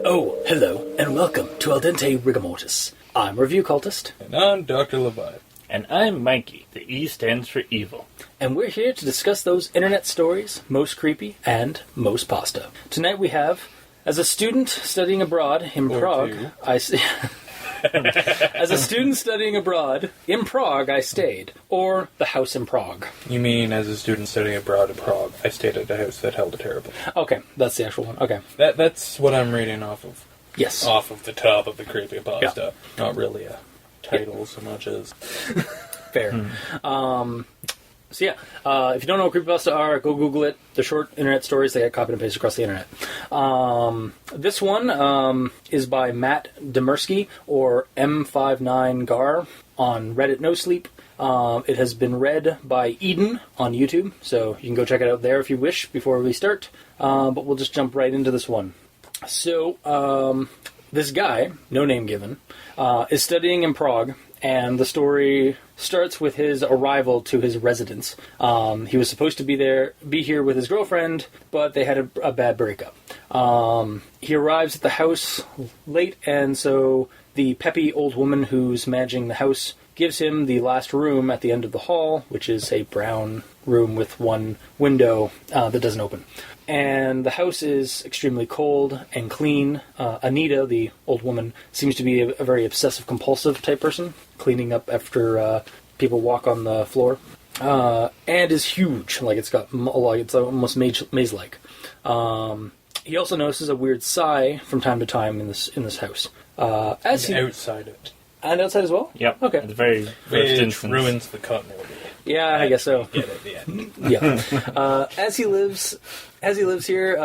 Oh, hello, and welcome to Al Dente Rigamortis. I'm Review Cultist. And I'm Dr. Levi. And I'm Mikey. The E stands for evil. And we're here to discuss those internet stories, most creepy and most pasta. Tonight we have, as a student studying abroad in Prague, as a student studying abroad in Prague, I stayed. Or the house in Prague. You mean as a student studying abroad in Prague, I stayed at a house that held a terrible. Okay, that's the actual one. Okay. That's what I'm reading off of. Yes. Off of the top of the creepypasta. Yeah. Not really a title so much as... Fair. If you don't know what creepypasta are, go Google it. They're short internet stories that get copied and pasted across the internet. This one is by Matt Dymerski, or M59Gar, on Reddit nosleep. It has been read by Eden on YouTube, so you can go check it out there if you wish before we start. But we'll just jump right into this one. So, this guy, no name given, is studying in Prague, and the story starts with his arrival to his residence. He was supposed to be here with his girlfriend, but they had a bad breakup. He arrives at the house late, and so the peppy old woman who's managing the house gives him the last room at the end of the hall, which is a brown room with one window that doesn't open. And the house is extremely cold and clean. Anita, the old woman, seems to be a very obsessive-compulsive type person, cleaning up after people walk on the floor. And is huge. Like, it's almost maze-like. He also notices a weird sigh from time to time in this house. Outside it. And outside as well? Yep. Okay. At the very first instance. Ruins the continuity. Yeah, I guess so. Get it at the end. Yeah. As he lives here,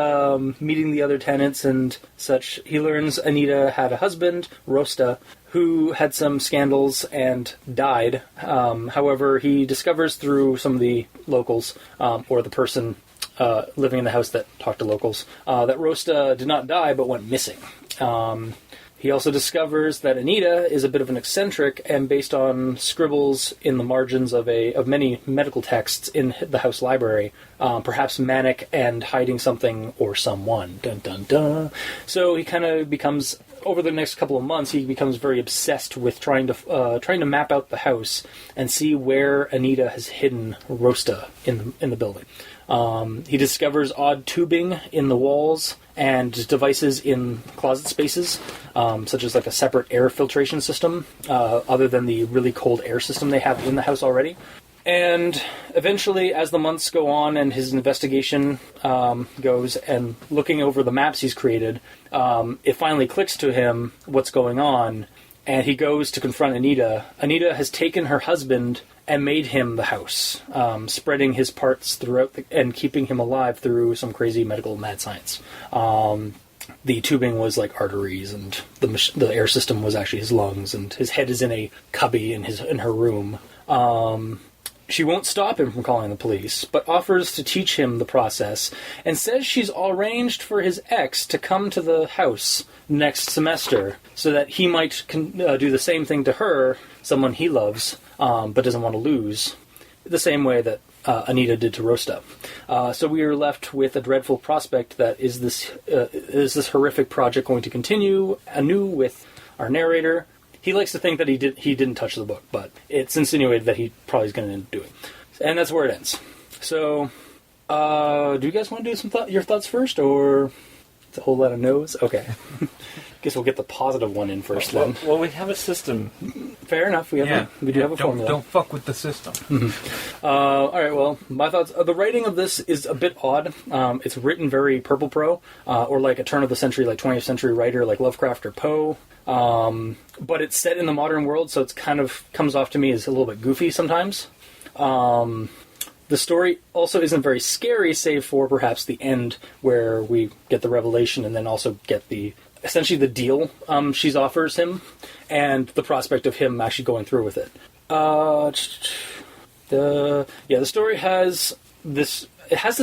meeting the other tenants and such, he learns Anita had a husband, Rosta, who had some scandals and died. However, he discovers through some of the locals, or the person living in the house that talked to locals, that Rosta did not die but went missing. He also discovers that Anita is a bit of an eccentric, and based on scribbles in the margins of many medical texts in the house library, perhaps manic and hiding something or someone. Dun dun dun. So he kind of becomes, over the next couple of months, he becomes very obsessed with trying to map out the house and see where Anita has hidden Rosta in the building. He discovers odd tubing in the walls and devices in closet spaces, such as like a separate air filtration system, other than the really cold air system they have in the house already. And eventually, as the months go on and his investigation goes, and looking over the maps he's created, it finally clicks to him what's going on, and he goes to confront Anita. Anita has taken her husband and made him the house, spreading his parts throughout and keeping him alive through some crazy medical mad science. The tubing was like arteries, and the air system was actually his lungs, and his head is in a cubby in her room. She won't stop him from calling the police, but offers to teach him the process, and says she's arranged for his ex to come to the house next semester, so that he might do the same thing to her, someone he loves, but doesn't want to lose, the same way that Anita did to Rosta. So we are left with a dreadful prospect that is this horrific project going to continue anew with our narrator? He likes to think that he didn't touch the book, but it's insinuated that he probably is going to end up doing. And that's where it ends. So, do you guys want to do your thoughts first, or it's a whole lot of no's? Okay. Guess we'll get the positive one in first then. Well, we have a system. Fair enough. We do have a formula. Don't fuck with the system. Mm-hmm. All right. Well, my thoughts. The writing of this is a bit odd. It's written very Purple Pro, or like a turn of the century, like 20th century writer, like Lovecraft or Poe. But it's set in the modern world, so it's kind of comes off to me as a little bit goofy sometimes. The story also isn't very scary, save for perhaps the end where we get the revelation and then also get essentially the deal she offers him and the prospect of him actually going through with it. The story has this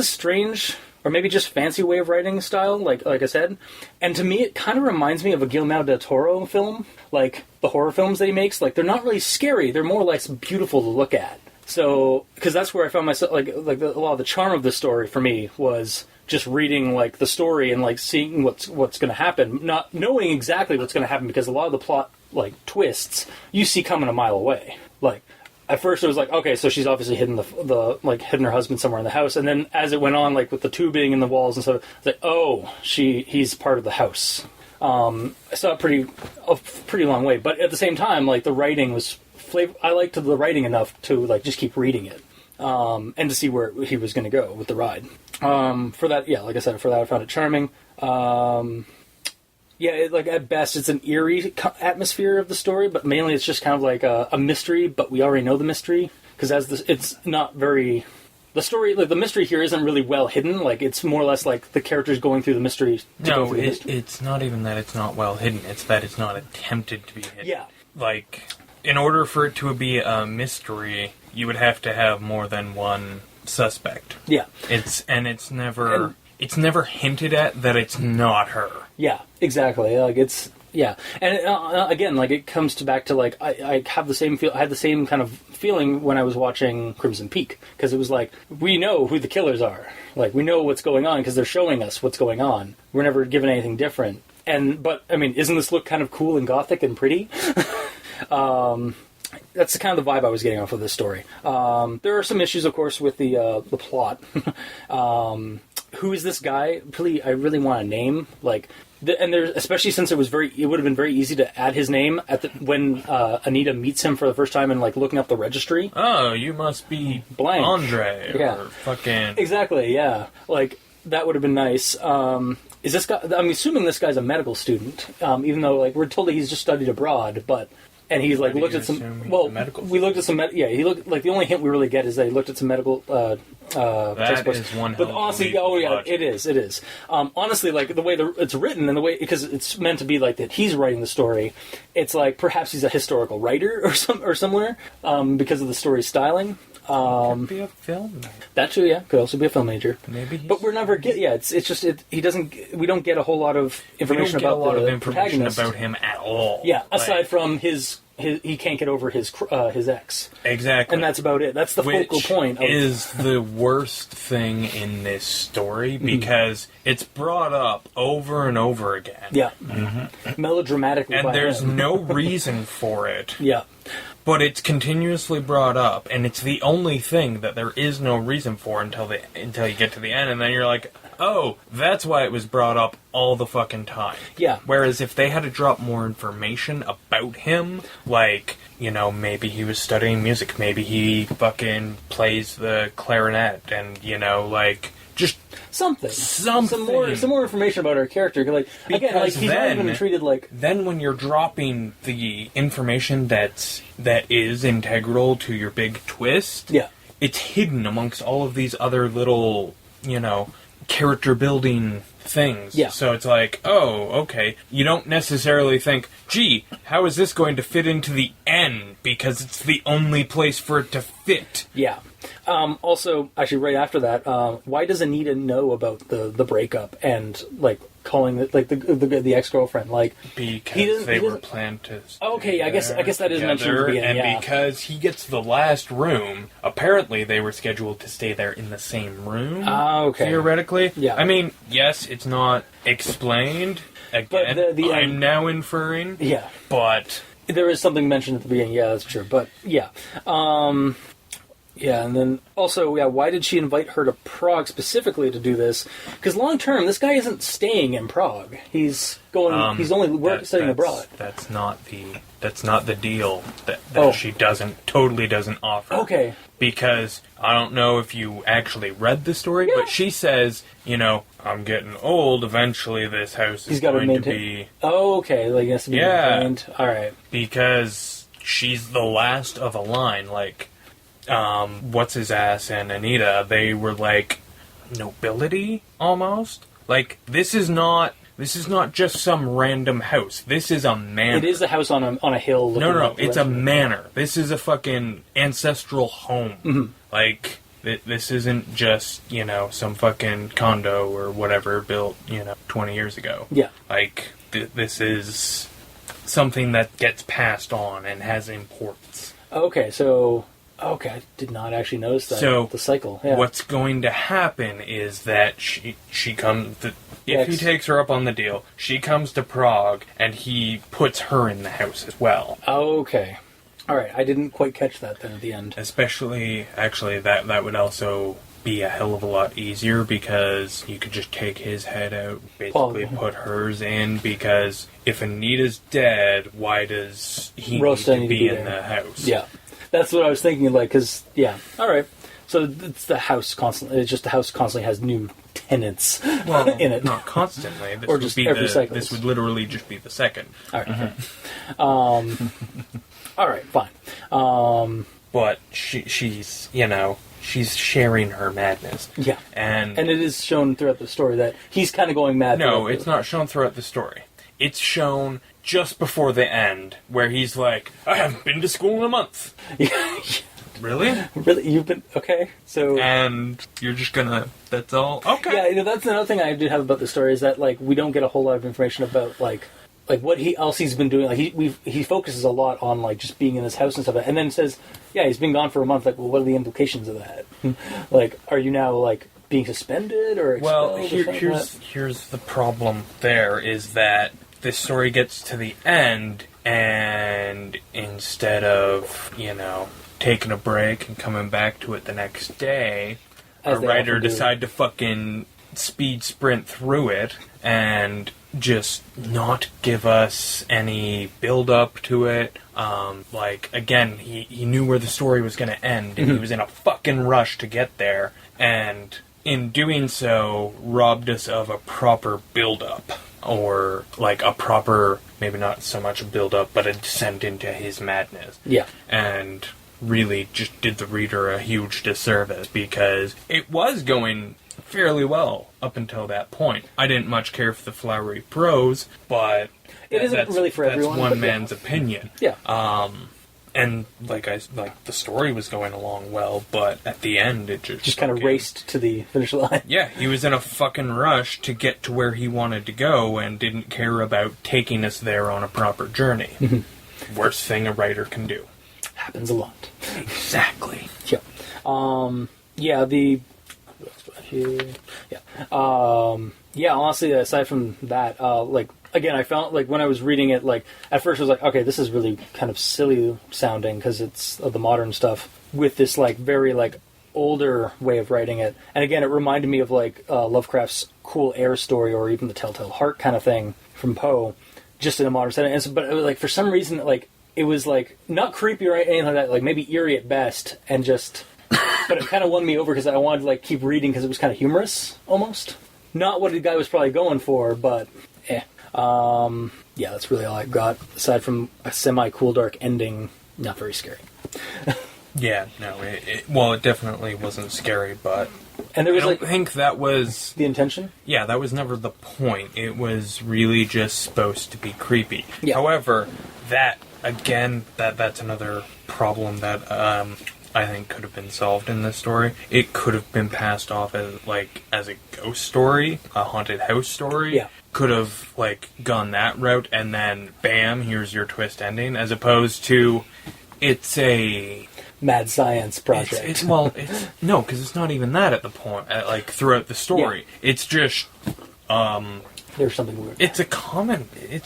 strange or maybe just fancy way of writing style, like I said. And to me, it kind of reminds me of a Guillermo del Toro film, like the horror films that he makes. Like, they're not really scary; they're more or less beautiful to look at. So, because that's where I found myself, a lot of the charm of the story for me was just reading like the story and like seeing what's going to happen, not knowing exactly what's going to happen, because a lot of the plot like twists you see coming a mile away. Like, at first it was like, okay, so she's obviously hidden hidden her husband somewhere in the house, and then as it went on, like with the tubing and the walls and stuff, it's like, oh, he's part of the house. I saw a pretty long way, but at the same time, like the writing was I liked the writing enough to like just keep reading it, and to see where he was going to go with the ride. For that, yeah, like I said, I found it charming. At best, it's an eerie atmosphere of the story, but mainly it's just kind of like a mystery, but we already know the mystery, because it's not very... The story, like the mystery here isn't really well hidden, like it's more or less like the characters going through the mystery it's not even that it's not well hidden, it's that it's not attempted to be hidden. Yeah. Like, in order for it to be a mystery, you would have to have more than one suspect. Yeah. It's never hinted at that it's not her. Yeah, exactly. Like it's and again, like it comes back to like I have the same I had the same kind of feeling when I was watching Crimson Peak, because it was like, we know who the killers are. Like, we know what's going on because they're showing us what's going on. We're never given anything different. But I mean, isn't this look kind of cool and gothic and pretty? That's the kind of the vibe I was getting off of this story. There are some issues, of course, with the plot. Who is this guy? I really want a name. Like, and there's, especially since it would have been very easy to add his name when Anita meets him for the first time and like looking up the registry. Oh, you must be blank Andre, yeah. Or fucking exactly, yeah. Like that would have been nice. Is this guy? I'm assuming this guy's a medical student, even though like we're told that he's just studied abroad, but. And he like looked at some. Well, we looked at some. He looked like the only hint we really get is that he looked at some medical. That is one. But honestly, it is. Honestly, like the way it's written and the way, because it's meant to be like that he's writing the story. It's like perhaps he's a historical writer or somewhere because of the story's styling. Could be a film. That too, yeah. Could also be a film major. Maybe. But we're never get. Yeah, it's just he doesn't. We don't get a whole lot of information about the protagonist. About him at all. Yeah, aside from his he can't get over his ex. Exactly. And that's about it. That's the focal point. Is the worst thing in this story, because it's brought up over and over again. Yeah. Mm-hmm. Melodramatically. And there's no reason for it. Yeah. But it's continuously brought up, and it's the only thing that there is no reason for until you get to the end, and then you're like, oh, that's why it was brought up all the fucking time. Yeah. Whereas if they had to drop more information about him, like, you know, maybe he was studying music, maybe he fucking plays the clarinet, and, you know, like, just something. Some more information about our character. Like, again, like he's not even treated like. Then when you're dropping the information that is integral to your big twist, yeah, it's hidden amongst all of these other little, you know, character building things. Yeah. So it's like, oh, okay. You don't necessarily think, gee, how is this going to fit into the end? Because it's the only place for it to fit. Yeah. Also, actually, right after that, why does Anita know about the breakup and like calling it like the ex-girlfriend? Like, because they were planned to. Okay, I guess that is mentioned at the beginning. And because he gets the last room, apparently they were scheduled to stay there in the same room. Okay. Theoretically, yeah. I mean, yes, it's not explained. Again, but I'm now inferring. Yeah, but there is something mentioned at the beginning. Yeah, that's true. But yeah. Yeah, and then also, yeah, why did she invite her to Prague specifically to do this? Because long term, this guy isn't staying in Prague. He's going. He's only studying abroad. That's not the deal that she totally doesn't offer. Okay. Because I don't know if you actually read the story, but she says, you know, I'm getting old. Eventually, this house is going to be. Oh, okay. Like it has to be maintained. All right. Because she's the last of a line, like. What's his ass and Anita, they were like nobility almost. Like this is not just some random house. This is a manor. It is a house on a hill. No, it's a manor. This is a fucking ancestral home. Mm-hmm. Like This isn't just, some fucking condo or whatever built, 20 years ago. Yeah. Like, this is something that gets passed on and has importance. Okay, I did not actually notice that. So, the cycle. Yeah. What's going to happen is that she comes... If he takes her up on the deal, she comes to Prague, and he puts her in the house as well. Okay. All right, I didn't quite catch that then at the end. Especially, actually, that would also be a hell of a lot easier because you could just take his head out, basically put hers in, because if Anita's dead, why does he need to be in the house? Yeah, that's what I was thinking, because, all right. So it's the house constantly, it's just the house constantly has new tenants in it. Not constantly. This or just every cycle. This would literally just be the second. All right. All right, fine. But she's sharing her madness. Yeah. And it is shown throughout the story that he's kind of going mad. No, it's not shown throughout the story. It's shown just before the end, where he's like, I haven't been to school in a month. Yeah. Really? Really? You've been... Okay, so... And you're just gonna... That's all? Okay. Yeah, that's another thing I did have about the story, is that, we don't get a whole lot of information about, what else he's been doing. He focuses a lot on, just being in this house and stuff, and then says, yeah, he's been gone for a month. Well, what are the implications of that? Are you now, being suspended or expelled? Well, here's the problem there, is that this story gets to the end, and instead of, taking a break and coming back to it the next day, a writer decided to fucking speed sprint through it and just not give us any build up to it. Again, he knew where the story was going to end, and he was in a fucking rush to get there, and in doing so, robbed us of a proper build up, or a proper, maybe not so much a build up, but a descent into his madness. Yeah. And really just did the reader a huge disservice, because it was going fairly well up until that point. I didn't much care for the flowery prose, but it isn't really for everyone. That's one man's opinion. Yeah. And the story was going along well, but at the end it just kind of raced to the finish line. Yeah, he was in a fucking rush to get to where he wanted to go and didn't care about taking us there on a proper journey. Worst thing a writer can do. Happens a lot. Exactly. Yeah. Honestly, aside from that, again, I found, when I was reading it, at first I was like, okay, this is really kind of silly sounding, because it's the modern stuff, with this, very, older way of writing it. And again, it reminded me of, Lovecraft's Cool Air story, or even the Telltale Heart kind of thing from Poe, just in a modern setting. And so, but it was, for some reason, it was, not creepy or anything like that, maybe eerie at best, and just... But it kind of won me over, because I wanted to, keep reading, because it was kind of humorous, almost. Not what the guy was probably going for, but, that's really all I got, aside from a semi-cool dark ending. Not very scary. Yeah, no, it definitely wasn't scary, but... And there was, I don't think that was... The intention? Yeah, that was never the point. It was really just supposed to be creepy. Yeah. However, that, again, that's another problem that I think could have been solved in this story. It could have been passed off as a ghost story, a haunted house story. Yeah. Could have, gone that route, and then, bam, here's your twist ending, as opposed to, it's a... mad science project. No, because it's not even that at the point, throughout the story. Yeah. It's just, there's something weird. It's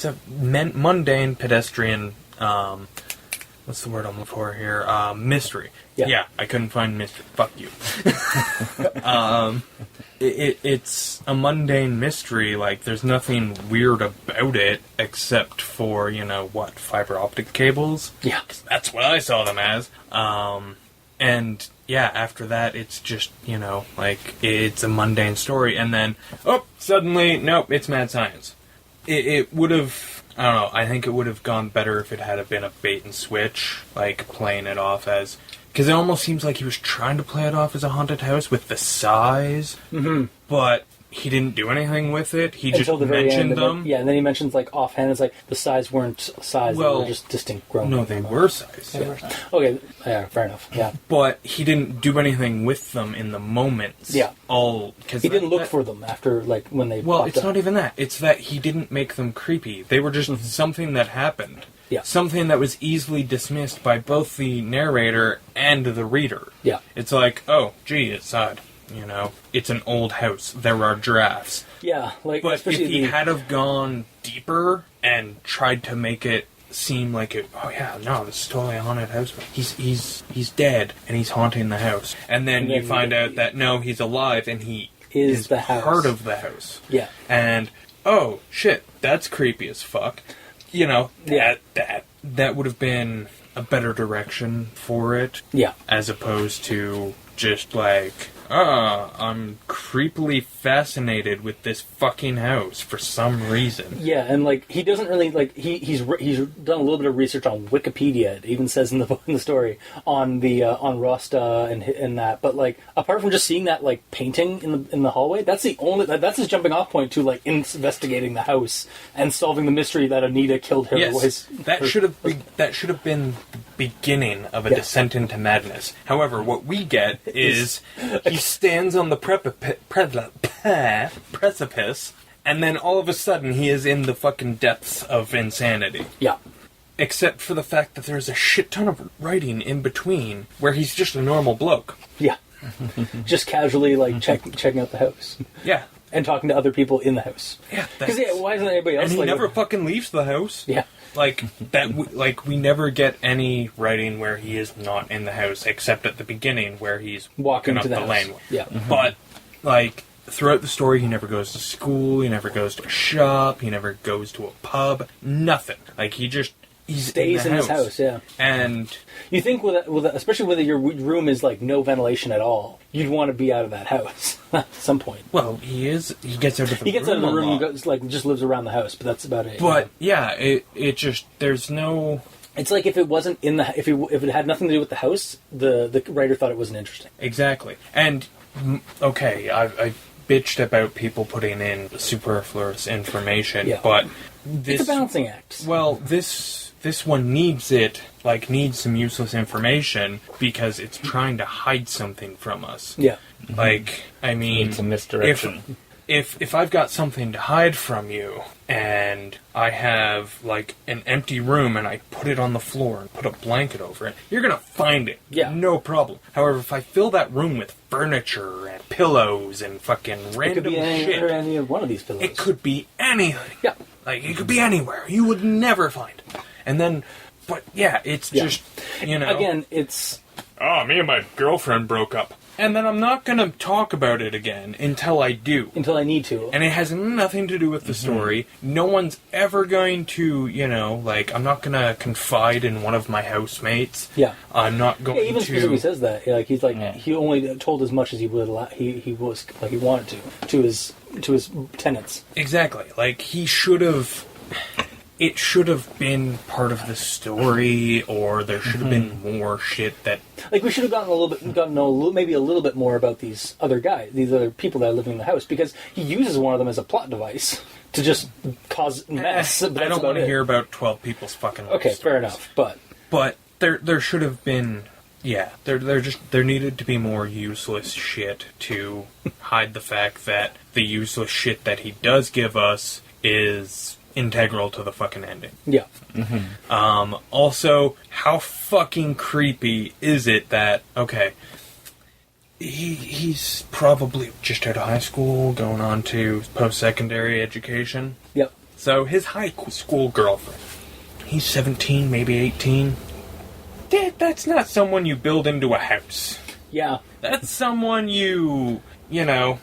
a mundane, pedestrian, what's the word I'm looking for here? Mystery. Yeah, I couldn't find mystery. Fuck you. It's a mundane mystery. There's nothing weird about it except for, fiber optic cables? Yeah. 'Cause that's what I saw them as. And, yeah, after that, it's just, it's a mundane story. And then, suddenly, nope, it's mad science. It would have... I don't know, I think it would have gone better if it had been a bait and switch, playing it off as... Because it almost seems like he was trying to play it off as a haunted house with the size. Mm-hmm. But he didn't do anything with it. He Until just the very mentioned end. them. And then he mentions, like, offhand, it's like, the size weren't size, they Well, were just distinct growing. No, they were sized. Yeah. Okay, yeah, fair enough, yeah. But he didn't do anything with them in the moments. Yeah. Cause He didn't look for them after, like, when they Well, popped it's up. not even that. It's that he didn't make them creepy. They were just something that happened. Yeah. Something that was easily dismissed by both the narrator and the reader. Yeah. It's like, oh, gee, it's odd. You know, it's an old house. There are drafts. Yeah, like, But if especially he had have gone deeper and tried to make it seem like it, oh yeah, no, this is totally a haunted house. He's dead and he's haunting the house. And then you find out that no, he's alive and he is the house. part of the house. Yeah. And oh shit, that's creepy as fuck. You know, Yeah. that would have been a better direction for it. Yeah. As opposed to just like, I'm creepily fascinated with this fucking house for some reason. Yeah, and like he doesn't really like he's done a little bit of research on Wikipedia. It even says in the story on the on Rosta and that. But like apart from just seeing that like painting in the hallway, that's that's his jumping off point to like investigating the house and solving the mystery that Anita killed her. Yes, that should have been the beginning of a descent into madness. However, what we get is he stands on the precipice, and then all of a sudden he is in the fucking depths of insanity. Yeah. Except for the fact that there's a shit ton of writing in between where he's just a normal bloke. Yeah. Just casually like checking out the house. Yeah. And talking to other people in the house. Yeah. Because why isn't anybody else? And he like, never fucking leaves the house. Yeah. Like that. We never get any writing where he is not in the house, except at the beginning where he's walking up to the lane. Yeah. But like throughout the story, he never goes to school. He never goes to a shop. He never goes to a pub. Nothing. Like he stays in his house. Yeah. And you think especially with your room is like no ventilation at all, you'd want to be out of that house at some point. Well, he gets out of the room. He gets out of the room and goes, like just lives around the house, but that's about it. But yeah, it just there's no. It's like if it wasn't in the if it had nothing to do with the house, the writer thought it wasn't interesting. Exactly. And okay, I bitched about people putting in superfluous information, but it's a balancing act. Well, this one needs some useless information because it's trying to hide something from us. Yeah. Like, I mean, it's a misdirection. If I've got something to hide from you and I have like an empty room and I put it on the floor and put a blanket over it, you're gonna find it. Yeah. No problem. However, if I fill that room with furniture and pillows and fucking random shit, any of one of these pillows. it could be anything. Yeah. Like it could be anywhere. You would never find it. And then, but yeah, it's just, you know. Again, it's. Oh, me and my girlfriend broke up. And then I'm not going to talk about it again until I do. Until I need to. And it has nothing to do with the story. No one's ever going to, you know, like, I'm not going to confide in one of my housemates. Yeah. I'm not going even to... specifically says that. Like, he's like, he only told as much as he would allow, he was, like, he wanted to his tenants. Exactly. Like, he should have... It should have been part of the story, or there should have been more shit that... Like, we should have gotten to know maybe a little bit more about these other people that are living in the house, because he uses one of them as a plot device to just cause mess. I don't want to hear about 12 people's fucking life Okay, stories. fair enough, But there should have been... Yeah, there needed to be more useless shit to hide the fact that the useless shit that he does give us is... integral to the fucking ending. Yeah. Mm-hmm. Also, how fucking creepy is it that, okay, he's probably just out of high school, going on to post-secondary education. Yep. So his high school girlfriend, he's 17, maybe 18. That's not someone you build into a house. Yeah. That's someone you know,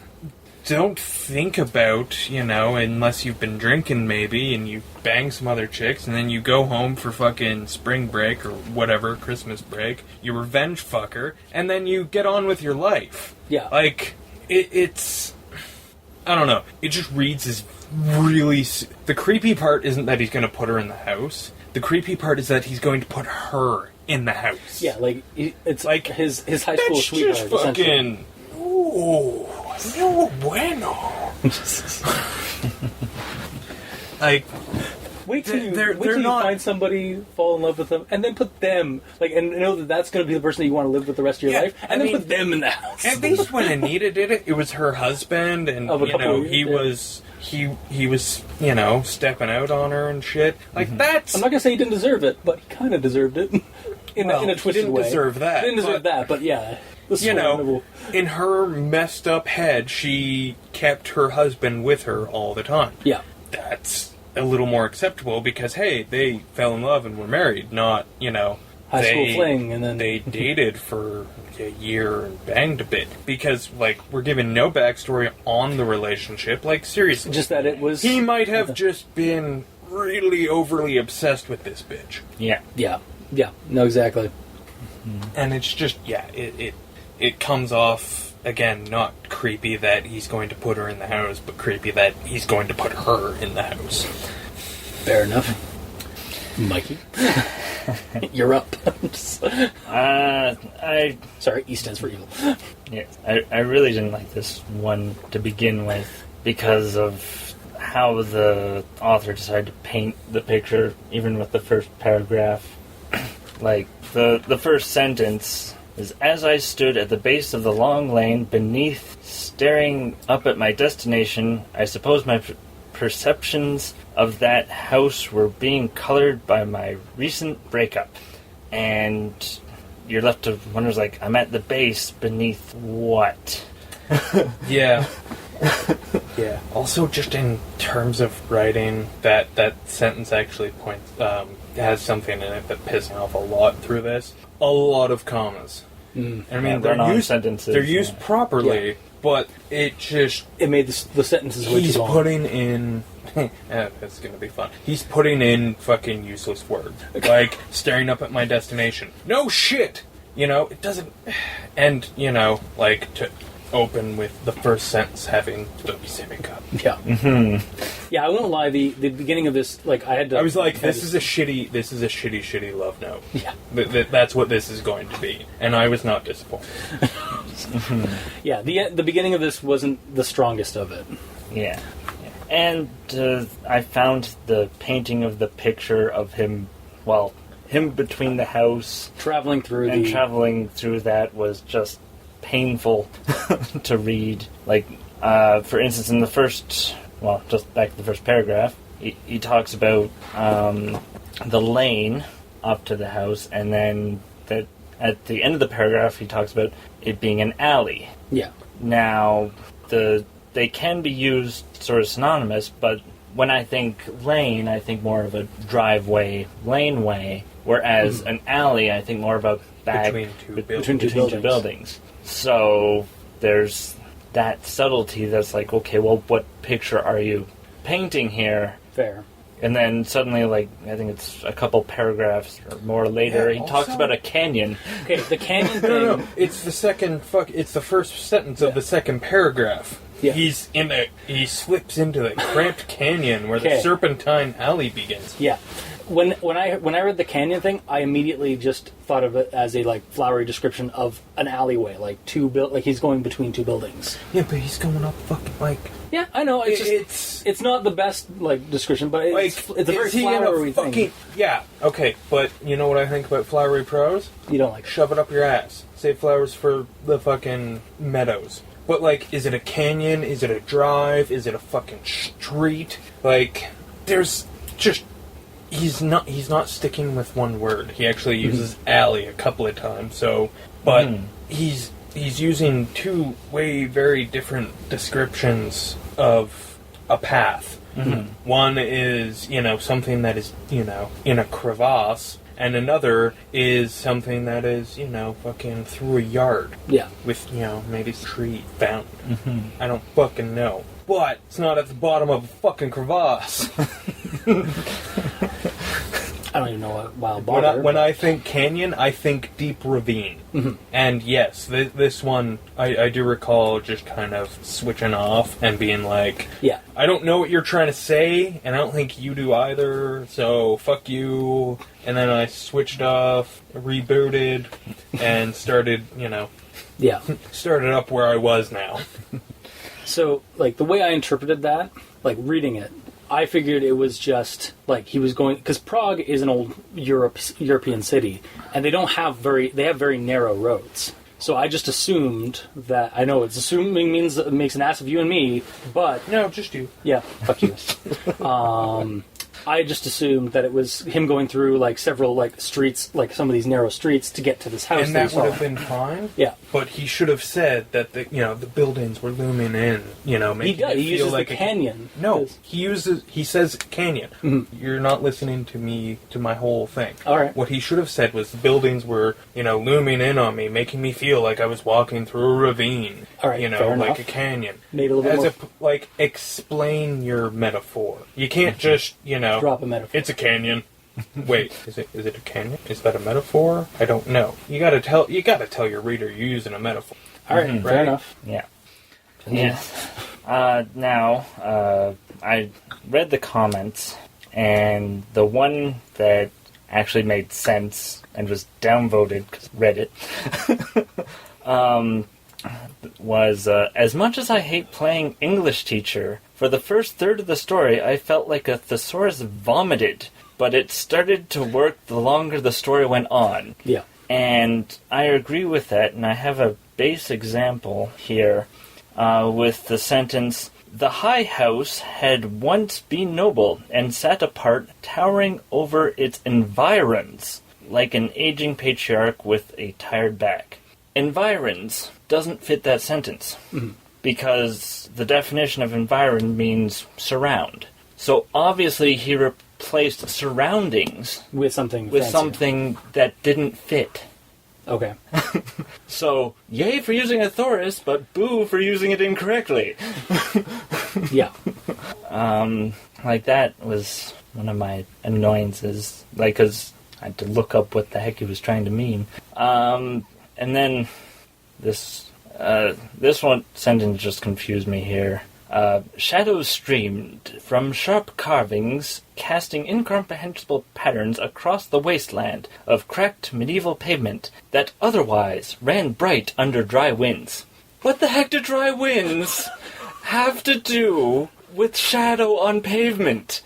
don't think about, you know, unless you've been drinking maybe, and you bang some other chicks, and then you go home for fucking spring break or whatever, Christmas break, you revenge fucker, and then you get on with your life. Yeah. Like, it's... I don't know. It just reads as really... The creepy part isn't that he's going to put her in the house. The creepy part is that he's going to put her in the house. Yeah, like, it's like his high school That's sweetheart, just fucking... Ooh, no bueno. Like, Wait till you, They're- wait till they're you not- find somebody, fall in love with them, and then put them, like, and know that that's going to be the person that you want to live with the rest of your Yeah, life, I and then mean, put them in the house. at least when Anita did it, it was her husband, and Of a you couple know of he years, was you know, stepping out on her and shit. Like that's I'm not going to say he didn't deserve it, but he kind of deserved it. in a he twisted didn't way. deserve that. He didn't deserve but, that, but yeah. You know, in her messed up head, she kept her husband with her all the time. Yeah. That's a little more acceptable because, hey, they fell in love and were married, not, you know... High school fling, and then... They dated for a year and banged a bit. Because, like, we're given no backstory on the relationship. Like, seriously. Just that it was... He might have just been really overly obsessed with this bitch. Yeah. Yeah. Yeah. No, exactly. And it's just, yeah, it comes off... Again, not creepy that he's going to put her in the house, but creepy that he's going to put her in the house. Fair enough. Mikey? You're up. Sorry, E stands for evil. Yeah, I really didn't like this one to begin with because of how the author decided to paint the picture, even with the first paragraph. Like, the first sentence is, as I stood at the base of the long lane beneath, staring up at my destination, I suppose my perceptions of that house were being colored by my recent breakup. And you're left to wonder, like, I'm at the base beneath what? Yeah. Yeah. Also, just in terms of writing, that sentence actually points has something in it that pissed me off a lot through this. A lot of commas. I mean, they're used properly, but it just... It made the sentences way too long. He's putting in... it's gonna be fun. He's putting in fucking useless words. Like, staring up at my destination. No shit! You know, it doesn't... And, you know, like, to open with the first sentence having the semicolon. Yeah. Mm-hmm. Yeah, I won't lie, the beginning of this, like, I had to... I was like, this is a shitty love note. Yeah. That's what this is going to be. And I was not disappointed. Yeah, the beginning of this wasn't the strongest of it. Yeah. And I found the painting of the picture of him, well, him between the house... Traveling through that was just painful to read. Like, for instance, in the first... Well, just back to the first paragraph, he talks about the lane up to the house, and then that at the end of the paragraph, he talks about it being an alley. Yeah. Now, they can be used sort of synonymous, but when I think lane, I think more of a driveway, laneway, whereas an alley, I think more of a back between two buildings. So there's that subtlety that's like, okay, well, what picture are you painting here? Fair. And then suddenly, like, I think it's a couple paragraphs or more later, he talks about a canyon. Okay, the canyon thing... No, it's the second it's the first sentence of the second paragraph. Yeah. He slips into the cramped canyon where the serpentine alley begins. Yeah. When I read the canyon thing, I immediately just thought of it as a, like, flowery description of an alleyway, like like he's going between two buildings. Yeah, but he's going up fucking, like... Yeah, I know. It's not the best, like, description, but it's a very flowery thing. Yeah, okay, but you know what I think about flowery prose? You don't like Shove it up your ass. Save flowers for the fucking meadows. But, like, is it a canyon? Is it a drive? Is it a fucking street? Like, there's just... He's not sticking with one word. He actually uses alley a couple of times, so... But he's using two very different descriptions of a path. Mm-hmm. One is, you know, something that is, you know, in a crevasse, and another is something that is, you know, fucking through a yard. Yeah. With, you know, maybe a tree fountain. Mm-hmm. I don't fucking know. But it's not at the bottom of a fucking crevasse. I don't even know what wild bother. When I think canyon, I think deep ravine. Mm-hmm. And yes, this one, I do recall just kind of switching off and being like, yeah, I don't know what you're trying to say, and I don't think you do either, so fuck you. And then I switched off, rebooted, and started, you know, started up where I was now. So, like, the way I interpreted that, like, reading it, I figured it was just, like, he was going... Because Prague is an old European city, and they have very narrow roads. So I just assumed that... I know, assuming means it makes an ass of you and me, but... No, just you. Yeah, fuck you. I just assumed that it was him going through, like, several, like, streets, like, some of these narrow streets to get to this house. And that would have been fine. Yeah. But he should have said that the buildings were looming in, making it He feel uses like the canyon. No, he says canyon. Mm-hmm. You're not listening to my whole thing. All right. What he should have said was the buildings were, looming in on me, making me feel like I was walking through a ravine. All right, fair like enough. a canyon. Made a little bit more... explain your metaphor. You can't just, Drop a metaphor. It's a canyon. Wait, is it a canyon? Is that a metaphor? I don't know. You gotta tell your reader you're using a metaphor. All right, fair enough. Yeah. Now, I read the comments, and the one that actually made sense and was downvoted because Reddit was, as much as I hate playing English teacher, for the first third of the story I felt like a thesaurus vomited, but it started to work the longer the story went on. Yeah. And I agree with that, and I have a base example here with the sentence, "The high house had once been noble and sat apart, towering over its environs, like an aging patriarch with a tired back." Environs doesn't fit that sentence, because the definition of environ means surround. So obviously he replaced surroundings With something with fancier. something that didn't fit. Okay. So, yay for using a thesaurus, but boo for using it incorrectly. Yeah. Like, that was one of my annoyances. Like, because I had to look up what the heck he was trying to mean. And then this one sentence just confused me here. Shadows streamed from sharp carvings, casting incomprehensible patterns across the wasteland of cracked medieval pavement that otherwise ran bright under dry winds. What the heck do dry winds have to do with shadow on pavement?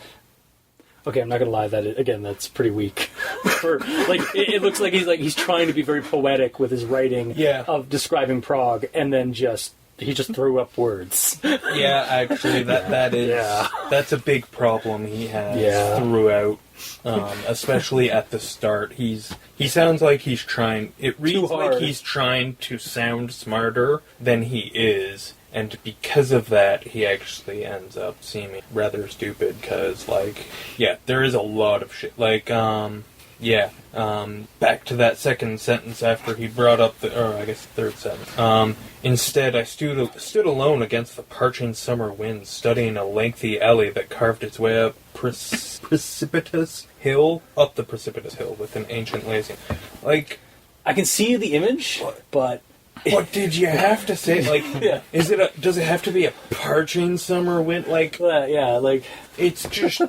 Okay, I'm not gonna lie. That's pretty weak. It looks like he's trying to be very poetic with his writing of describing Prague, and then he just threw up words. Yeah, actually, that is that's a big problem he has throughout, especially at the start. He sounds like he's trying. It reads like he's trying to sound smarter than he is. And because of that, he actually ends up seeming rather stupid, because, there is a lot of shit. Back to that second sentence after he brought up third sentence. Instead, I stood alone against the parching summer wind, studying a lengthy alley that carved its way up the precipitous hill with an ancient lacing. I can see the image, but... What did you have to say? Does it have to be a parching summer wind? It's just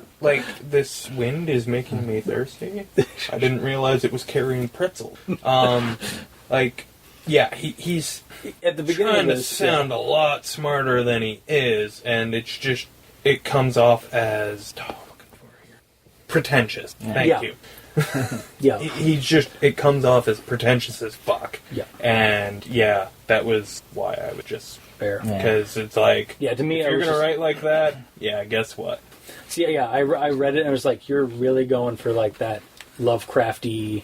this wind is making me thirsty. I didn't realize it was carrying pretzel. He's at the beginning trying to sound a lot smarter than he is, and it comes off as pretentious. Thank you. Yeah. It comes off as pretentious as fuck. Yeah. And that was why I would just fair. Because it's to me, if you're gonna write like that, guess what? See, I read it and I was like, you're really going for that Lovecrafty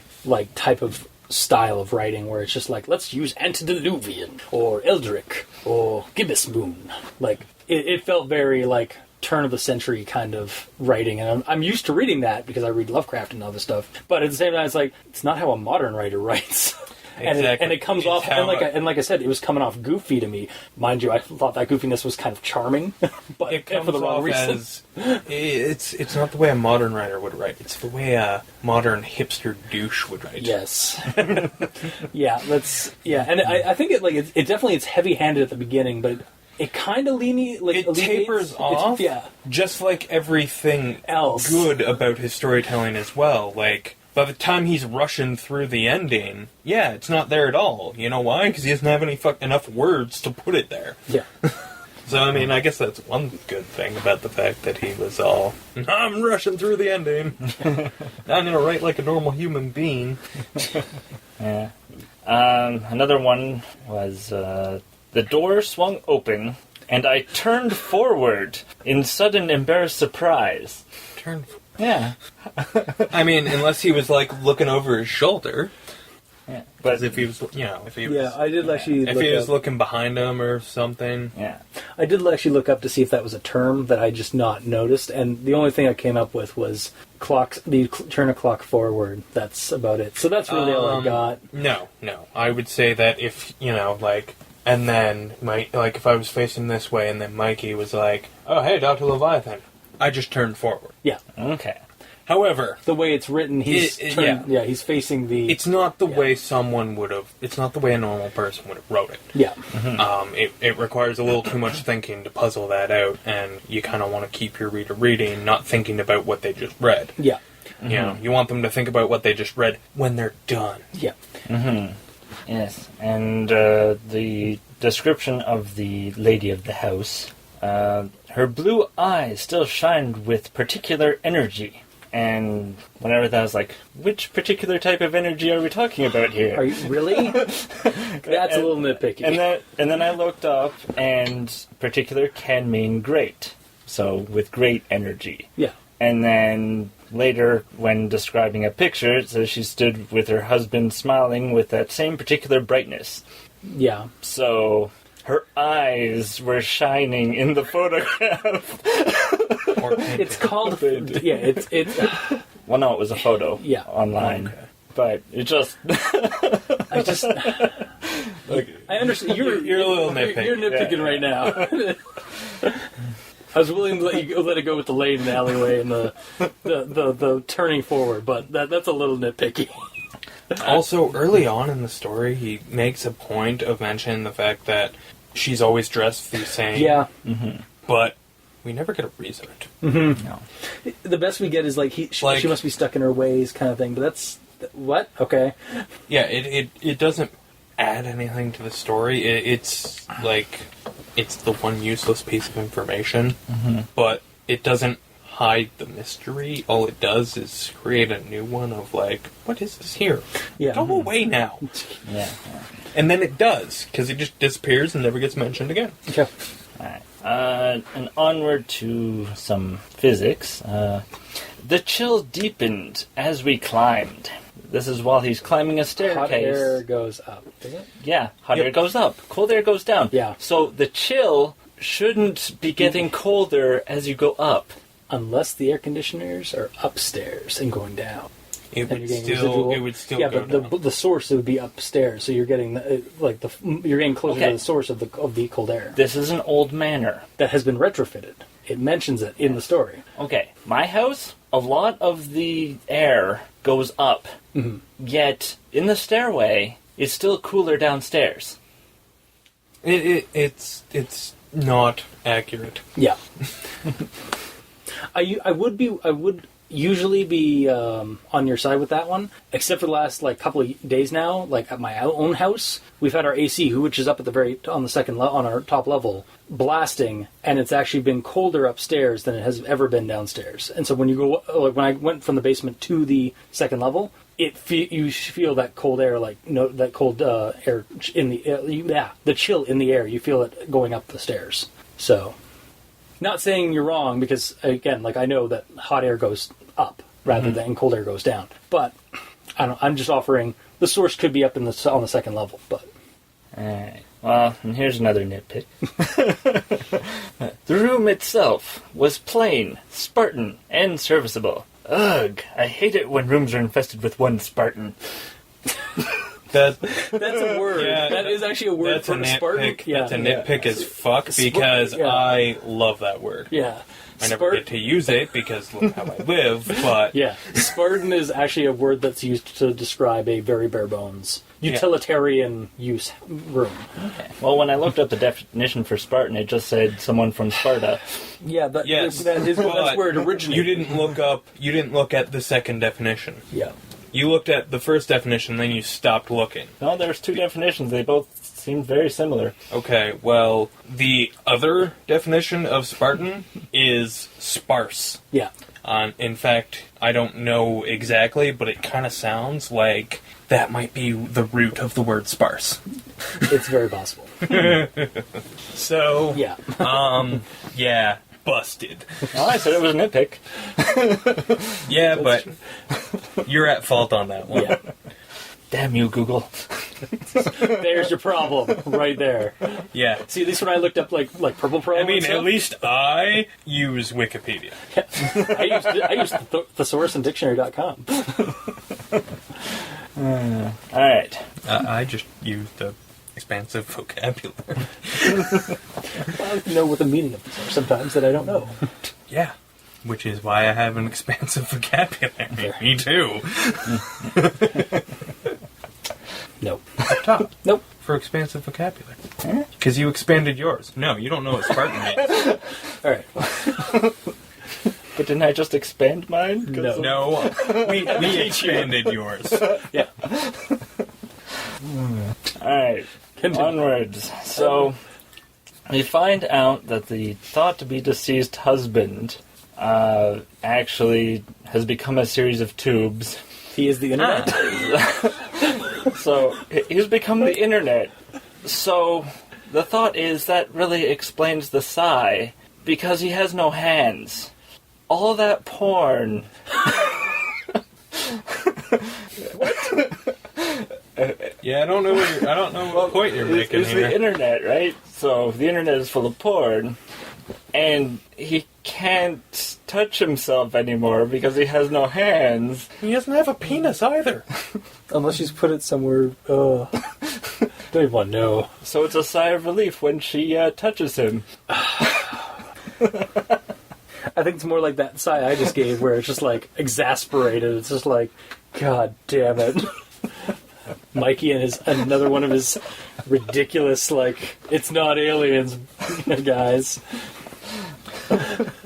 type of style of writing where it's just let's use antediluvian or Eldritch or Gibbous Moon. It felt very turn of the century kind of writing, and I'm used to reading that because I read Lovecraft and other stuff. But at the same time, it's not how a modern writer writes. Exactly. And it comes off, and like I said, it was coming off goofy to me. Mind you, I thought that goofiness was kind of charming, but it comes for the wrong reason. It's not the way a modern writer would write. It's the way a modern hipster douche would write. Yes. And I think it definitely it's heavy-handed at the beginning, but it kind of it tapers off. Just like everything else good about his storytelling as well. By the time he's rushing through the ending, it's not there at all. You know why? Because he doesn't have enough words to put it there. Yeah. So, I mean, I guess that's one good thing about the fact that he was all, I'm rushing through the ending. I'm going to write like a normal human being. Yeah. Another one was, the door swung open, and I turned forward in sudden embarrassed surprise. Yeah. I mean, unless he was, like, looking over his shoulder. Yeah. But if he was, if he was... Yeah, I did actually If he was looking behind him or something. Yeah. I did actually look up to see if that was a term that I just not noticed, and the only thing I came up with was turn a clock forward. That's about it. So that's really all I got. No. I would say that if, and then, if I was facing this way and then Mikey was like, oh, hey, Dr. Leviathan, I just turned forward. Yeah. Okay. However, the way it's written, he's he's facing the... It's not the way someone would have... It's not the way a normal person would have wrote it. Yeah. Mm-hmm. It requires a little too much thinking to puzzle that out, and you kind of want to keep your reader reading, not thinking about what they just read. Yeah. Mm-hmm. You want them to think about what they just read when they're done. Yeah. Mm-hmm. Yes, and the description of the lady of the house, her blue eyes still shined with particular energy. And whenever that was like, which particular type of energy are we talking about here? Are you really? That's a little nitpicky. And then I looked up, and particular can mean great. So with great energy. Yeah. And then later, when describing a picture, it says she stood with her husband smiling with that same particular brightness. Yeah. So her eyes were shining in the photograph. It's called... Yeah, it's... Well, no, it was a photo. Yeah. Online. Okay. But it just... I just... I understand. You're a little nitpicking. You're nitpicking right now. I was willing to let it go with the lane in the alleyway and the turning forward, but that's a little nitpicky. Also, early on in the story, he makes a point of mentioning the fact that she's always dressed the same. Yeah. Mm-hmm. But we never get a reason. Mm-hmm. No. The best we get is she must be stuck in her ways kind of thing, but that's... What? Okay. Yeah, it doesn't add anything to the story. It's the one useless piece of information, but it doesn't hide the mystery. All it does is create a new one of what is this here? Yeah. Go away now. Yeah. And then it does, because it just disappears and never gets mentioned again. Okay. Alright. And onward to some physics. The chill deepened as we climbed. This is while he's climbing a staircase. Hot air goes up, is it? Yeah, hot air goes up. Cold air goes down. Yeah. So the chill shouldn't be getting colder as you go up. Unless the air conditioners are upstairs and going down. It would still yeah, go but down. the source would be upstairs, so you're getting you're getting closer to the source of the cold air. This is an old manor That has been retrofitted. It mentions it in the story. Okay, my house, a lot of the air goes up, yet in the stairway, it's still cooler downstairs. It's not accurate. Yeah. I would usually be on your side with that one, except for the last couple of days now. At my own house, we've had our AC, which is up at on our top level, blasting, and it's actually been colder upstairs than it has ever been downstairs. And so when you go, when I went from the basement to the second level, you feel that cold air, that cold air in the the chill in the air. You feel it going up the stairs. So. Not saying you're wrong, because, again, I know that hot air goes up rather than cold air goes down. But, I'm just offering, the source could be up on the second level, but... Alright. Well, and here's another nitpick. The room itself was plain, Spartan, and serviceable. Ugh, I hate it when rooms are infested with one Spartan. That's a word. Yeah, that is actually a word for Spartan. Yeah, that's a nitpick as fuck, because I love that word. Yeah. I never get to use it because look how I live, but... Yeah, Spartan is actually a word that's used to describe a very bare bones, utilitarian use room. Okay. Well, when I looked up the definition for Spartan, it just said someone from Sparta. Yeah, that's where it originated. You didn't look at the second definition. Yeah. You looked at the first definition, then you stopped looking. No, there's two definitions. They both seemed very similar. Okay, well, the other definition of Spartan is sparse. Yeah. In fact, I don't know exactly, but it kind of sounds like that might be the root of the word sparse. It's very possible. So, Yeah. yeah, busted. Oh, I said it was a nitpick. Yeah, but you're at fault on that one. Yeah. Damn you, Google. There's your problem, right there. Yeah. See, at least when I looked up like Purple Pro, I mean, and stuff, at least I use Wikipedia. I used the thesaurus and dictionary.com. Alright. I just use the expansive vocabulary. I like to know what the meaning of this are sometimes that I don't know. Yeah. Which is why I have an expansive vocabulary. Me too. Nope. Up top. Nope. For expansive vocabulary. Because you expanded yours. No, you don't know what Spartan means. All right. But didn't I just expand mine? No, we expanded yours. Yeah. Alright. Onwards. So, we find out that the thought-to-be-deceased husband actually has become a series of tubes. He is the internet. So, he's become the internet. So, the thought is that really explains the sigh, because he has no hands. All that porn. Yeah, I don't know what point you're making It's here. the internet, right? So, the internet is full of porn. And he can't touch himself anymore because he has no hands. He doesn't have a penis either. Unless she's put it somewhere. Don't even want to know. So it's a sigh of relief when she touches him. I think it's more like that sigh I just gave, where it's just like exasperated. It's just like, God damn it. Mikey and another one of his ridiculous, like, it's not aliens, guys.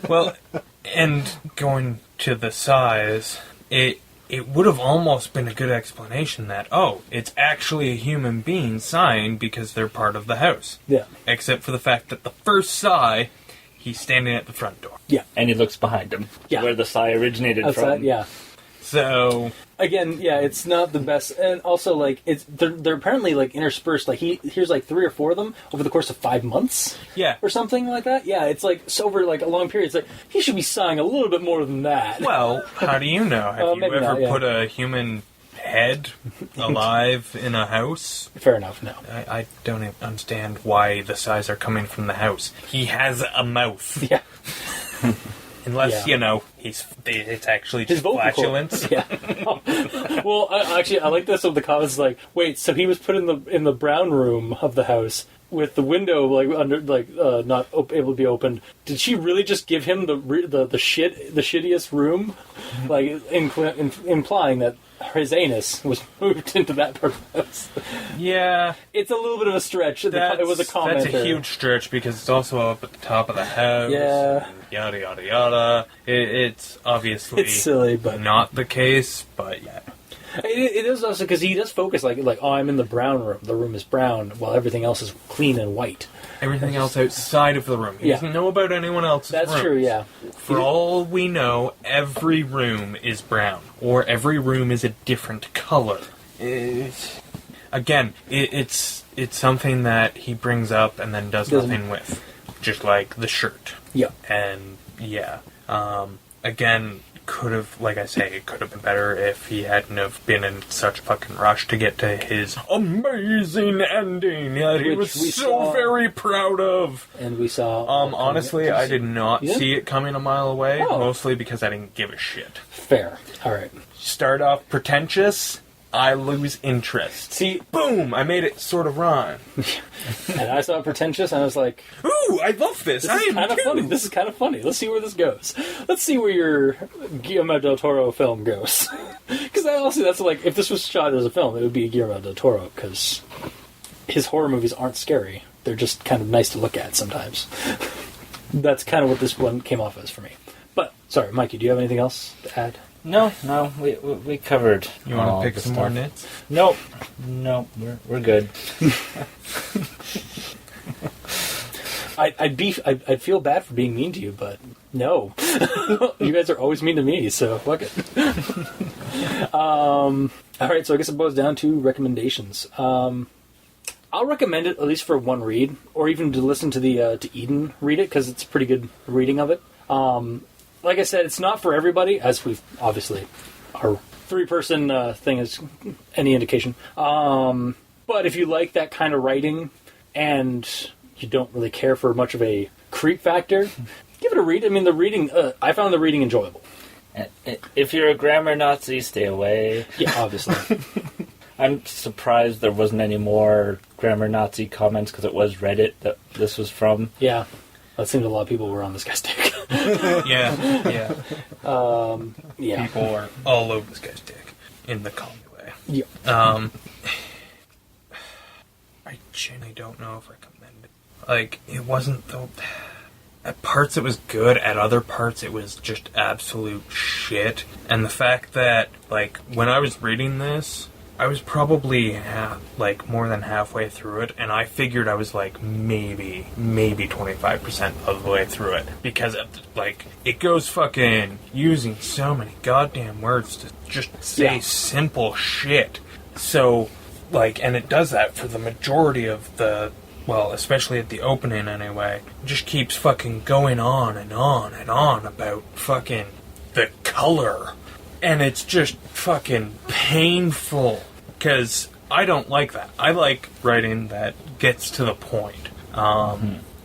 Well, and going to the size, it would have almost been a good explanation that, oh, it's actually a human being sighing because they're part of the house. Yeah. Except for the fact that the first sigh, he's standing at the front door. Yeah. And he looks behind him. Yeah. Where the sigh originated Outside, from. yeah. So, again, yeah, it's not the best, and also like they're apparently like interspersed. Like here's like 3 or 4 of them over the course of 5 months, yeah. or something like that. Yeah, it's like so over like a long period. It's like he should be sighing a little bit more than that. Well, how do you know? Have you maybe ever not, yeah. put a human head alive in a house? Fair enough. No. I don't even understand why the sighs are coming from the house. He has a mouth. Yeah. Unless, Yeah. it's actually His just vocal flatulence. Yeah. Well, I like this of the comments. Like, wait, so he was put in the brown room of the house with the window like under not able to be opened. Did she really just give him the shittiest room, like implying that his anus was moved into that part of the house? Yeah. It's a little bit of a stretch. It was a comment. That's a huge stretch because it's also up at the top of the house. Yeah. And yada, yada, yada. It's obviously It's silly, but not the case, but yeah. It is also because he does focus like, oh, I'm in the brown room. The room is brown, while everything else is clean and white. Everything else outside of the room. He doesn't know about anyone else's room. That's true, yeah. For all we know, every room is brown. Or every room is a different color. It's something that he brings up and then does nothing with. Just like the shirt. Yeah. And, yeah. Again, could have, like I say, it could have been better if he hadn't have been in such a fucking rush to get to his amazing ending that he was so very proud of. And we saw... honestly, I did not see it coming a mile away, mostly because I didn't give a shit. Fair. All right. Start off pretentious, I lose interest. See... Boom! I made it sort of rhyme. And I saw pretentious, and I was like... Ooh, I love this! This is kind of funny. This is kind of funny. Let's see where this goes. Let's see where your Guillermo del Toro film goes. Because honestly, that's like, if this was shot as a film, it would be Guillermo del Toro, because his horror movies aren't scary. They're just kind of nice to look at sometimes. That's kind of what this one came off as for me. But, sorry, Mikey, do you have anything else to add? No, we covered. You want to pick some more nits? Nope, we're good. I'd feel bad for being mean to you, but no. You guys are always mean to me, so fuck it. Alright, so I guess it boils down to recommendations. I'll recommend it at least for one read, or even to listen to to Eden read it, because it's a pretty good reading of it. Like I said, it's not for everybody, as we've obviously, our 3-person thing is any indication. But if you like that kind of writing, and you don't really care for much of a creep factor, give it a read. I mean, the reading, I found the reading enjoyable. If you're a grammar Nazi, stay away. Yeah, obviously. I'm surprised there wasn't any more grammar Nazi comments, because it was Reddit that this was from. Yeah. It seems a lot of people were on this guy's dick. Yeah. Yeah. People are all over this guy's dick in the common way. Yeah. I genuinely don't know if I recommend it. Like, it wasn't the... At parts it was good, at other parts it was just absolute shit. And the fact that, like, when I was reading this, I was probably, more than halfway through it, and I figured I was, maybe 25% of the way through it. Because, it goes fucking using so many goddamn words to just say simple shit. So, and it does that for the majority of the... Well, especially at the opening anyway. It just keeps fucking going on and on and on about fucking the color. And it's just fucking painful. Because I don't like that. I like writing that gets to the point.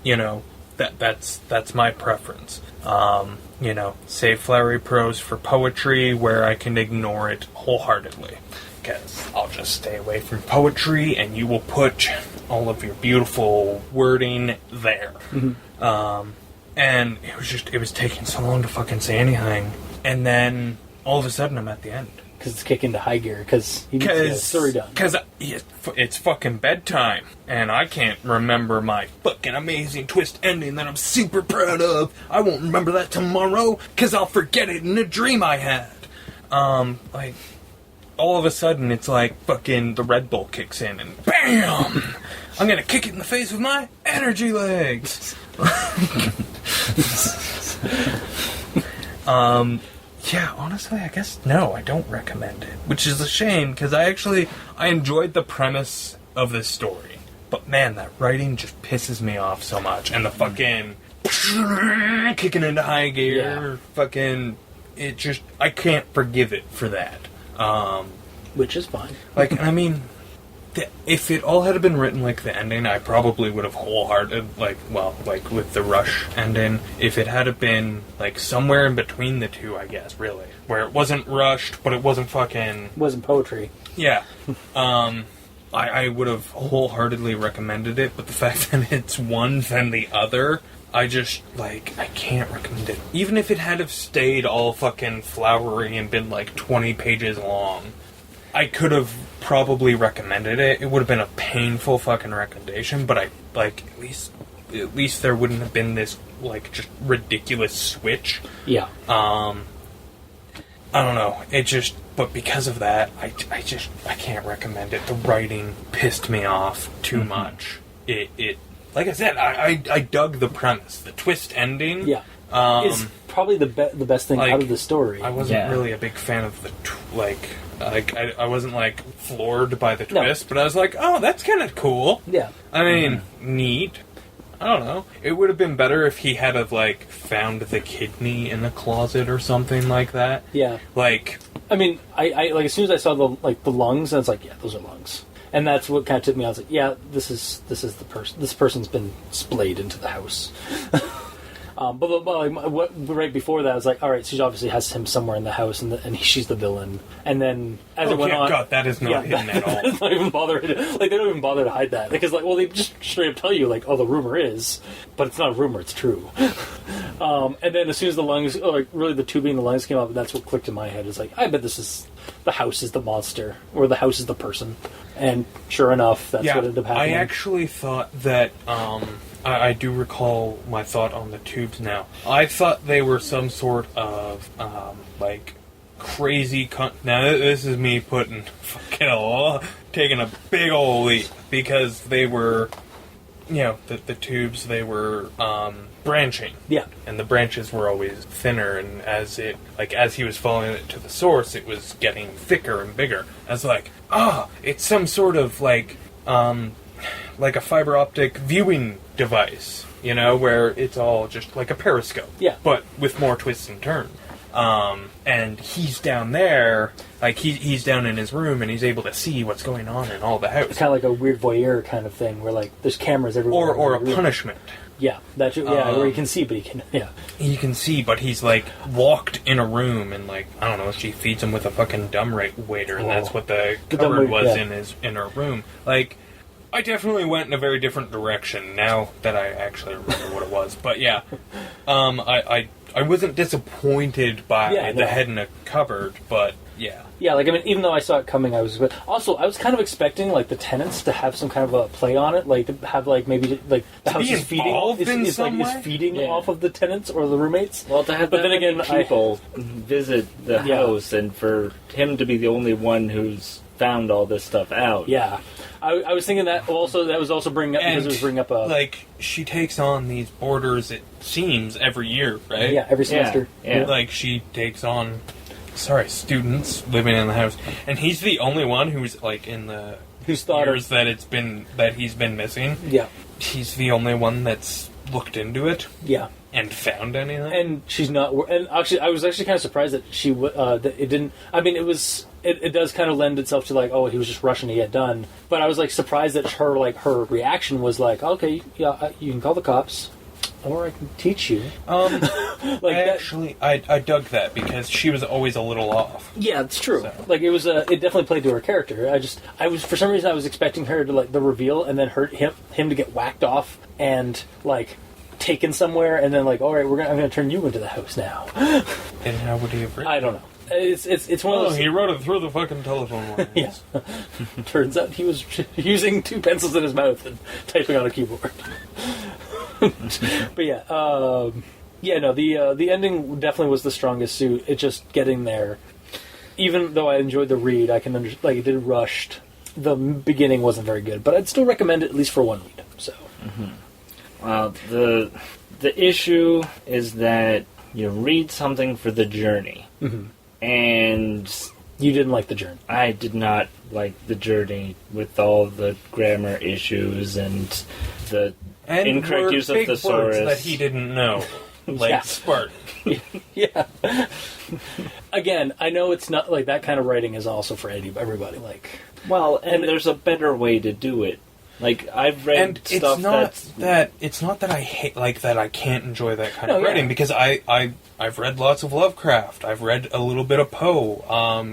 You know, that's my preference. You know, save flowery prose for poetry where I can ignore it wholeheartedly. Because I'll just stay away from poetry and you will put all of your beautiful wording there. Mm-hmm. And it was taking so long to fucking say anything. And then all of a sudden I'm at the end. Because it's kicking into high gear, because he needs to get a story done. Because it's fucking bedtime, and I can't remember my fucking amazing twist ending that I'm super proud of. I won't remember that tomorrow, because I'll forget it in a dream I had. All of a sudden, it's like fucking the Red Bull kicks in, and BAM! I'm gonna kick it in the face with my energy legs! Yeah, honestly, I guess no, I don't recommend it. Which is a shame, because I enjoyed the premise of this story. But man, that writing just pisses me off so much. And the fucking kicking into high gear, fucking, I can't forgive it for that. Which is fine. I mean, if it all had been written like the ending, I probably would have wholehearted, with the rush ending. If it had been, somewhere in between the two, I guess, really. Where it wasn't rushed, but it wasn't fucking... It wasn't poetry. Yeah. I would have wholeheartedly recommended it, but the fact that it's one than the other, I just, I can't recommend it. Even if it had have stayed all fucking flowery and been, 20 pages long, I could have probably recommended it. It would have been a painful fucking recommendation, but at least there wouldn't have been this, just ridiculous switch. Yeah. I don't know. But because of that, I can't recommend it. The writing pissed me off too much. It like I said, I dug the premise. The twist ending. Yeah. Is probably the best thing out of the story. I wasn't really a big fan of the I wasn't floored by the twist, but I was like, oh, that's kind of cool. Yeah. I mean, neat. I don't know. It would have been better if he had found the kidney in a closet or something like that. Yeah. I mean, I as soon as I saw the lungs, I was like, yeah, those are lungs. And that's what kind of tipped me. I was like, yeah, this is the person. This person's been splayed into the house. But right before that, I was like, all right, she obviously has him somewhere in the house, and she's the villain. And then as it went on, God, that is not hidden at all. Not even bother. They don't even bother to hide that because, they just straight up tell you, oh, the rumor is, but it's not a rumor, it's true. And then as soon as the lungs, really the tubing, the lungs came up, that's what clicked in my head. It's I bet the house is the monster, or the house is the person. And sure enough, that's what ended up happening. I actually thought that. I do recall my thought on the tubes now. I thought they were some sort of, crazy... Now, this is me taking a big old leap, because they were, the tubes, they were branching. Yeah. And the branches were always thinner, and as he was following it to the source, it was getting thicker and bigger. I was like, it's some sort of, like a fiber optic viewing device, where it's all just like a periscope. Yeah. But with more twists and turns. And he's down there, like he's down in his room, and he's able to see what's going on in all the house. It's kind of like a weird voyeur kind of thing, where like there's cameras everywhere. Or a punishment. Yeah, where he can see, but he can. Yeah, he can see, but he's like locked in a room, and like I don't know, she feeds him with a fucking dumbwaiter, and that's what the cupboard was in her room. Like, I definitely went in a very different direction now that I actually remember what it was. But yeah, I wasn't disappointed by the head in a cupboard, but yeah. Yeah, like, I mean, even though I saw it coming, I was kind of expecting, like, the tenants to have some kind of a play on it, like, to have, like, maybe, like, the house is feeding off of the tenants or the roommates. Well, to have people visit the house, and for him to be the only one who's found all this stuff out. Yeah. I was thinking that also, that was also bringing up, because it was bringing up a... Like, she takes on these boarders, it seems, every year, right? Yeah, every semester. Yeah. Like, she takes on... students living in the house, and he's the only one who's like in the years that he's been missing. Yeah, he's the only one that's looked into it. Yeah, and found anything. And she's not. And actually, I was actually kind of surprised that she that it didn't. I mean, it does kind of lend itself to like, oh, he was just rushing to get done. But I was like surprised that her reaction was like, okay, yeah, you can call the cops. Or I can teach you. I dug that because she was always a little off. Yeah, it's true. So. Like, it definitely played to her character. I was for some reason I was expecting her to like the reveal and then him to get whacked off and like taken somewhere and then like, all right, I'm gonna turn you into the house now. And how would he have written? I don't know. It's one of those. He wrote it through the fucking telephone wires. Yeah. Turns out he was using 2 pencils in his mouth and typing on a keyboard. But yeah, the ending definitely was the strongest suit. It just getting there. Even though I enjoyed the read, I can understand, it did rushed. The beginning wasn't very good, but I'd still recommend it at least for one read. So, Well, the issue is that you read something for the journey, and you didn't like the journey. I did not like the journey with all the grammar issues and the incorrect use of thesaurus that he didn't know, like Spartan. Yeah. Again, I know it's not like that kind of writing is also for everybody. Like, well, and there's a better way to do it. Like, I've read stuff it's not that I hate that I can't enjoy that kind of writing because I've read lots of Lovecraft. I've read a little bit of Poe,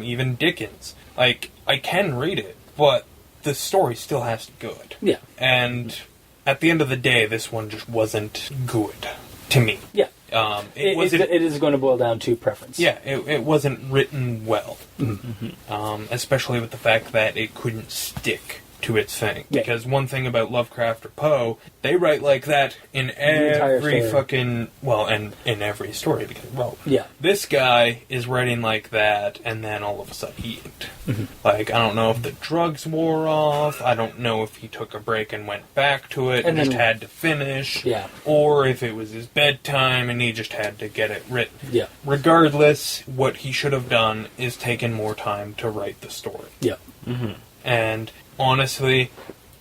even Dickens. Like, I can read it, but the story still has to be good. Yeah. And at the end of the day, this one just wasn't good to me. Yeah. It is going to boil down to preference. Yeah, it wasn't written well. Especially with the fact that it couldn't stick to its thing. Yeah. Because one thing about Lovecraft or Poe, they write like that in every fucking... Well, and in every story. Because, this guy is writing like that, and then all of a sudden he ain't. Like, I don't know if the drugs wore off, I don't know if he took a break and went back to it and just had to finish, or if it was his bedtime and he just had to get it written. Yeah. Regardless, what he should have done is taken more time to write the story. Yeah. And... honestly,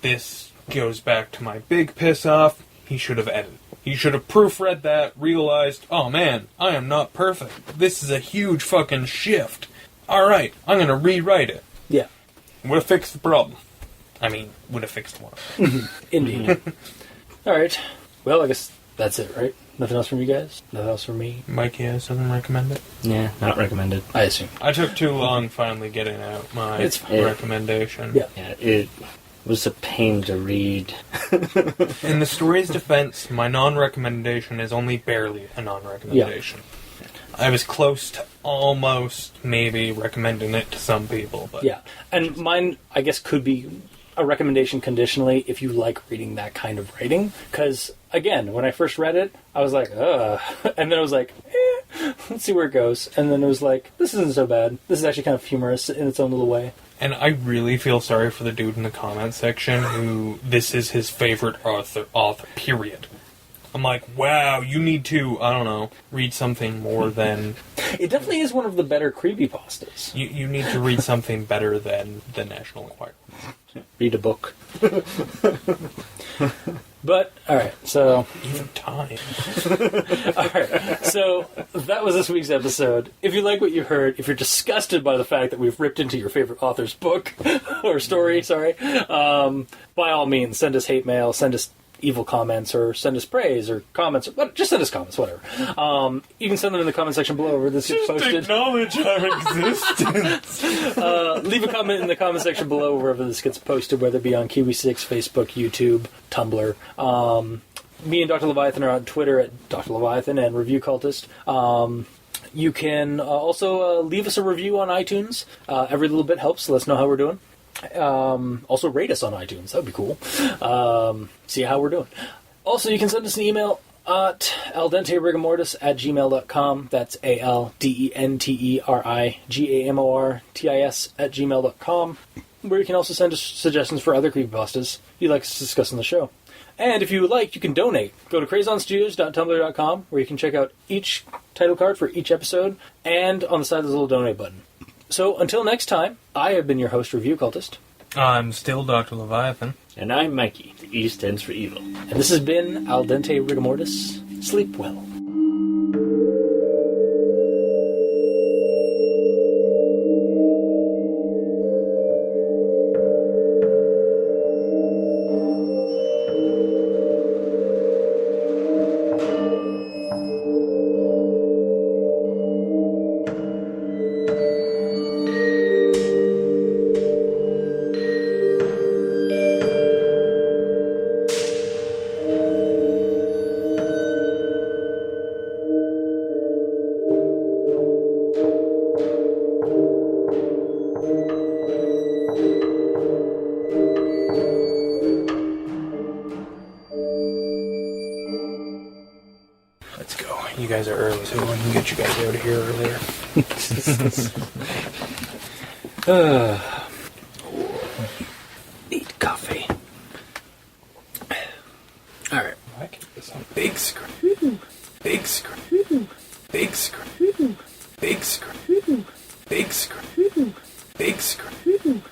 this goes back to my big piss-off. He should have edited. He should have proofread that, realized, oh man, I am not perfect. This is a huge fucking shift. Alright, I'm going to rewrite it. Yeah. Would have fixed the problem. I mean, would have fixed one. Indeed. Alright. Well, I guess that's it, right? Nothing else from you guys? Nothing else from me? Mikey has something recommended? Yeah, not recommended. I assume. I took too long finally getting out my recommendation. Yeah, it was a pain to read. In the story's defense, my non-recommendation is only barely a non-recommendation. Yeah. I was close to almost maybe recommending it to some people. But yeah, and mine, I guess, could be a recommendation conditionally if you like reading that kind of writing. Because, again, when I first read it, I was like, ugh. And then I was like, eh. let's see where it goes. And then it was like, this isn't so bad. This is actually kind of humorous in its own little way. And I really feel sorry for the dude in the comments section who this is his favorite author, period. I'm like, wow, you need to, I don't know, read something more than... It definitely is one of the better creepypastas. You need to read something better than the National Enquirer. Read a book. But, alright, so... Even time. Alright, so that was this week's episode. If you like what you heard, if you're disgusted by the fact that we've ripped into your favorite author's book, or story, sorry, by all means, send us hate mail, send us evil comments, or send us praise, or comments, or just send us comments, whatever. You can send them in the comment section below where this gets posted. Acknowledge our existence. Leave a comment in the comment section below wherever this gets posted, whether it be on Kiwi6, Facebook, YouTube, Tumblr. Me and Dr. Leviathan are on Twitter at Dr. Leviathan and Review Cultist. You can also leave us a review on iTunes. Every little bit helps. Let us know how we're doing. Also rate us on iTunes. That would be cool. See how we're doing. Also, you can send us an email at aldenterigamortis@gmail.com. That's ALDENTERIGAMORTIS@gmail.com, where you can also send us suggestions for other creepypastas you'd like us to discuss on the show. And if you would like, you can donate. Go to crazonstudios.tumblr.com, where you can check out each title card for each episode, and on the side there's a little donate button. So, until next time, I have been your host, Review Cultist. I'm still Dr. Leviathan. And I'm Mikey. The E stands for evil. And this has been Al Dente Rigamortis. Sleep well. You guys are early, so we can get you guys out of here earlier. Need coffee. Alright. I can get this on big screen. Big screen. Big screen. Big screen. Big screen. Big screen.